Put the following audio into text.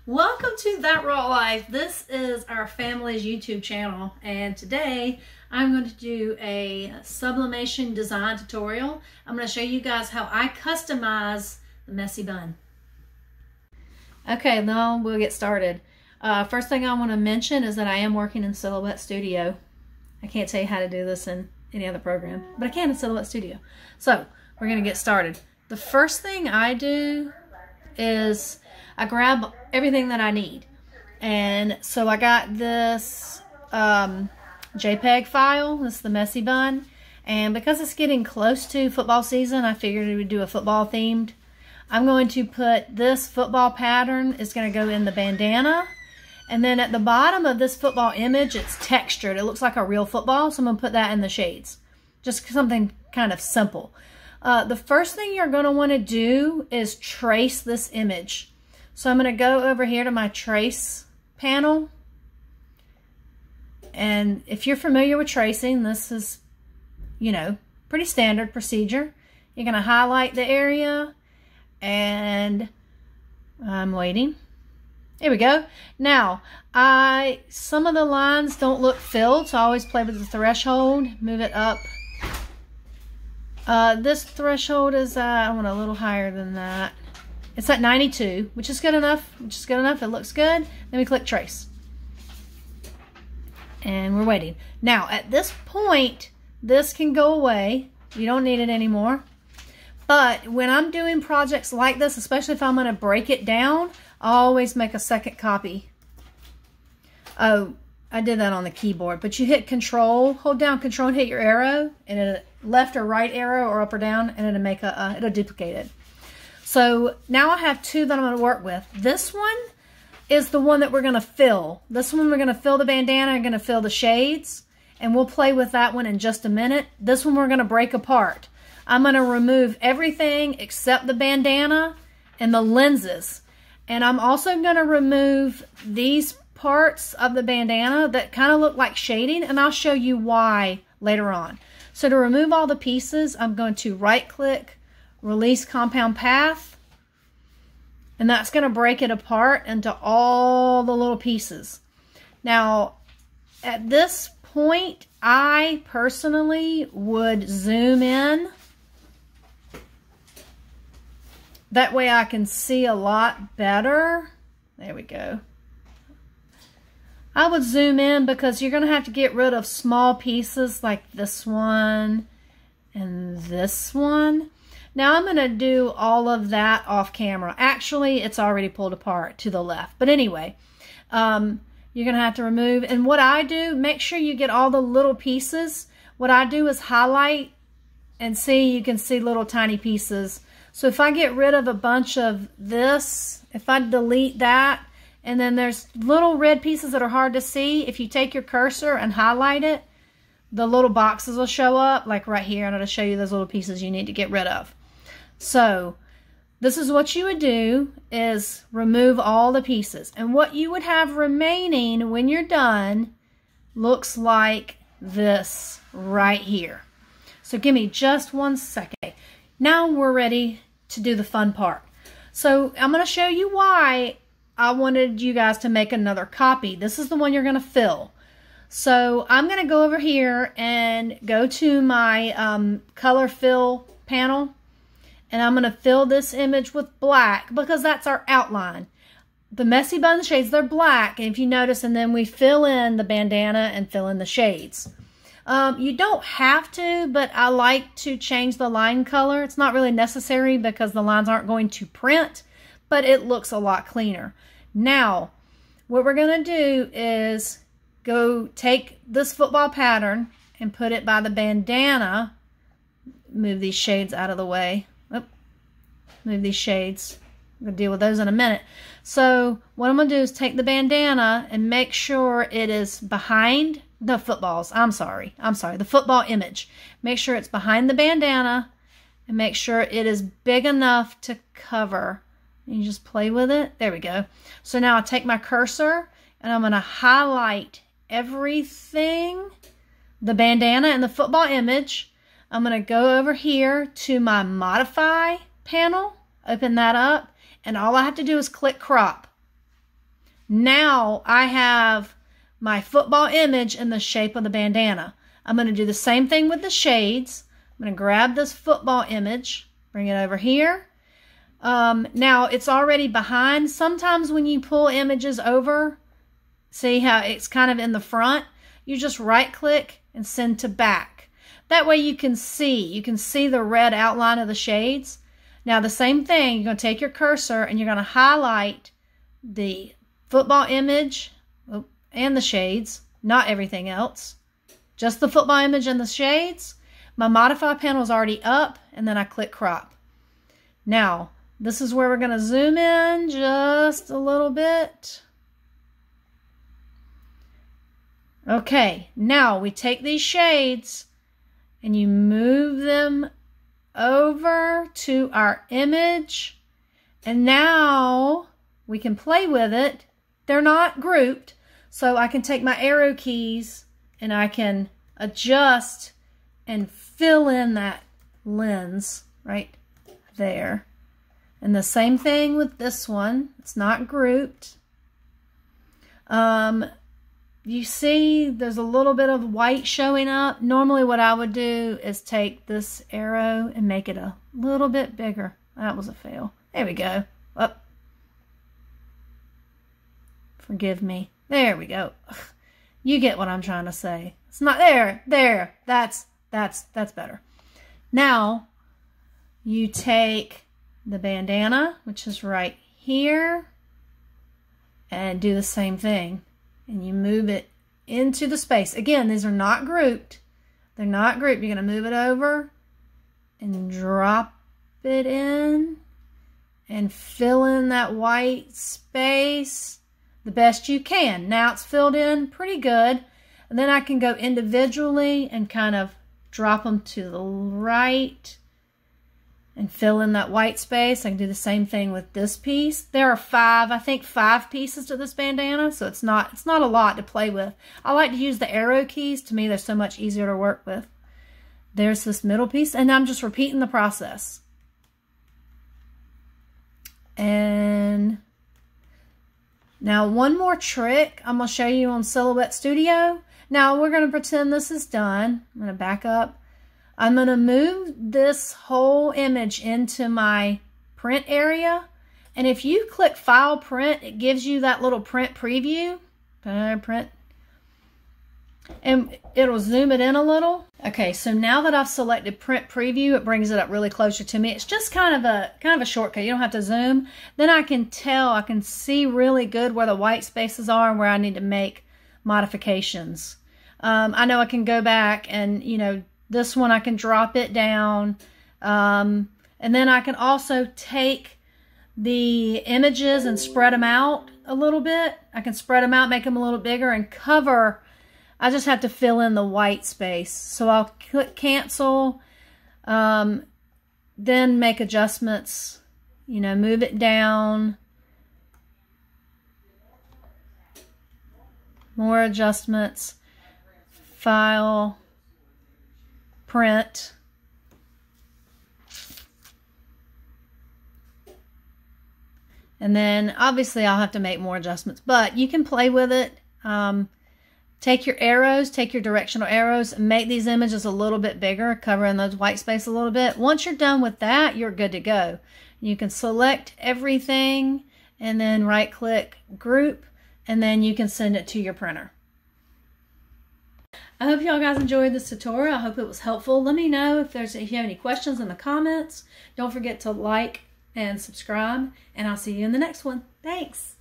Welcome to That Raw Life. This is our family's YouTube channel, and today I'm going to do a sublimation design tutorial. I'm going to show you guys how I customize the messy bun. Okay, now we'll get started. First thing I want to mention is that I am working in Silhouette Studio. I can't tell you how to do this in any other program, but I can in Silhouette Studio. So we're going to get started. The first thing I do is I grab everything that I need. And so I got this JPEG file. This is the messy bun. And because it's getting close to football season, I figured we would do a football themed. I'm going to put this football pattern is going to go in the bandana. And then at the bottom of this football image, it's textured. It looks like a real football, so I'm going to put that in the shades. Just something kind of simple. The first thing you're going to want to do is trace this image. So I'm going to go over here to my trace panel. And if you're familiar with tracing, this is, pretty standard procedure. You're going to highlight the area, and I'm waiting. Here we go. Now, some of the lines don't look filled, so I always play with the threshold, move it up. This threshold is, I want a little higher than that. It's at 92, which is good enough. It looks good. Then we click trace. And we're waiting. Now, at this point, this can go away. You don't need it anymore. But when I'm doing projects like this, especially if I'm going to break it down, I always make a second copy. Oh, I did that on the keyboard. But you hit Control, hold down Control and hit your arrow, and it'll left or right arrow or up or down, and it'll make it'll duplicate it. So now I have two that I'm going to work with. This one is the one that we're going to fill. This one we're going to fill the bandana, I'm going to fill the shades, and we'll play with that one in just a minute. This one we're going to break apart. I'm going to remove everything except the bandana and the lenses. And I'm also going to remove these parts of the bandana that kind of look like shading, and I'll show you why later on. So to remove all the pieces, I'm going to right-click, release compound path, and that's going to break it apart into all the little pieces. Now, at this point, I personally would zoom in. That way I can see a lot better. There we go. I would zoom in because you're going to have to get rid of small pieces like this one and this one. Now I'm going to do all of that off camera. Actually, it's already pulled apart to the left. But anyway, you're going to have to remove. And what I do, make sure you get all the little pieces. What I do is highlight and see, you can see little tiny pieces. So if I get rid of a bunch of this, if I delete that, and then there's little red pieces that are hard to see, if you take your cursor and highlight it, the little boxes will show up, like right here, and it'll show you those little pieces you need to get rid of. So this is what you would do, is remove all the pieces. And what you would have remaining when you're done looks like this right here. So give me just 1 second. Now we're ready to do the fun part. So I'm going to show you why I wanted you guys to make another copy. This is the one you're going to fill. So I'm going to go over here and go to my color fill panel. And I'm going to fill this image with black because that's our outline. The messy bun shades, they're black. And if you notice, and then we fill in the bandana and fill in the shades. You don't have to, but I like to change the line color. It's not really necessary because the lines aren't going to print, but it looks a lot cleaner. Now, what we're going to do is go take this football pattern and put it by the bandana. Move these shades out of the way. Move these shades. I'm going to deal with those in a minute. So what I'm going to do is take the bandana and make sure it is behind the footballs. The football image. Make sure it's behind the bandana and make sure it is big enough to cover. You just play with it. There we go. So now I take my cursor and I'm going to highlight everything, the bandana and the football image. I'm going to go over here to my modify panel, open that up, and all I have to do is click crop. Now I have my football image in the shape of the bandana. I'm going to do the same thing with the shades. I'm going to grab this football image, bring it over here. Now it's already behind. Sometimes when you pull images over, see how it's kind of in the front? You just right click and send to back. That way you can see the red outline of the shades. Now the same thing, you're going to take your cursor and you're going to highlight the football image and the shades, not everything else. Just the football image and the shades. My modify panel is already up, and then I click crop. Now, this is where we're going to zoom in just a little bit. Okay, now we take these shades and you move them over to our image, and now we can play with it. They're not grouped, so I can take my arrow keys and I can adjust and fill in that lens right there. And the same thing with this one. It's not grouped. You see there's a little bit of white showing up. Normally what I would do is take this arrow and make it a little bit bigger. That was a fail. There we go. Up. Forgive me. There we go. Ugh. You get what I'm trying to say. It's not there. There. That's better. Now you take the bandana, which is right here, and do the same thing. And you move it into the space. Again, these are not grouped. They're not grouped. You're going to move it over and drop it in and fill in that white space the best you can. Now it's filled in pretty good. And then I can go individually and kind of drop them to the right and fill in that white space. I can do the same thing with this piece. There are I think five pieces to this bandana, so it's not a lot to play with. I like to use the arrow keys. To me, they're so much easier to work with. There's this middle piece, and I'm just repeating the process. And now one more trick I'm going to show you on Silhouette Studio. Now we're going to pretend this is done. I'm going to back up. I'm going to move this whole image into my print area. And if you click File, Print, it gives you that little print preview. Print. And it'll zoom it in a little. Okay, so now that I've selected Print Preview, it brings it up really closer to me. It's just kind of a shortcut. You don't have to zoom. Then I can see really good where the white spaces are and where I need to make modifications. I know I can go back and, this one I can drop it down. And then I can also take the images and spread them out a little bit. I can spread them out, make them a little bigger, and cover. I just have to fill in the white space. So I'll click cancel, then make adjustments, move it down. More adjustments, file, print. And then obviously I'll have to make more adjustments, but you can play with it. Take your arrows, take your directional arrows, and make these images a little bit bigger, covering those white space a little bit. Once you're done with that, you're good to go. You can select everything and then right click group, and then you can send it to your printer. I hope y'all guys enjoyed this tutorial. I hope it was helpful. Let me know if you have any questions in the comments. Don't forget to like and subscribe, and I'll see you in the next one. Thanks.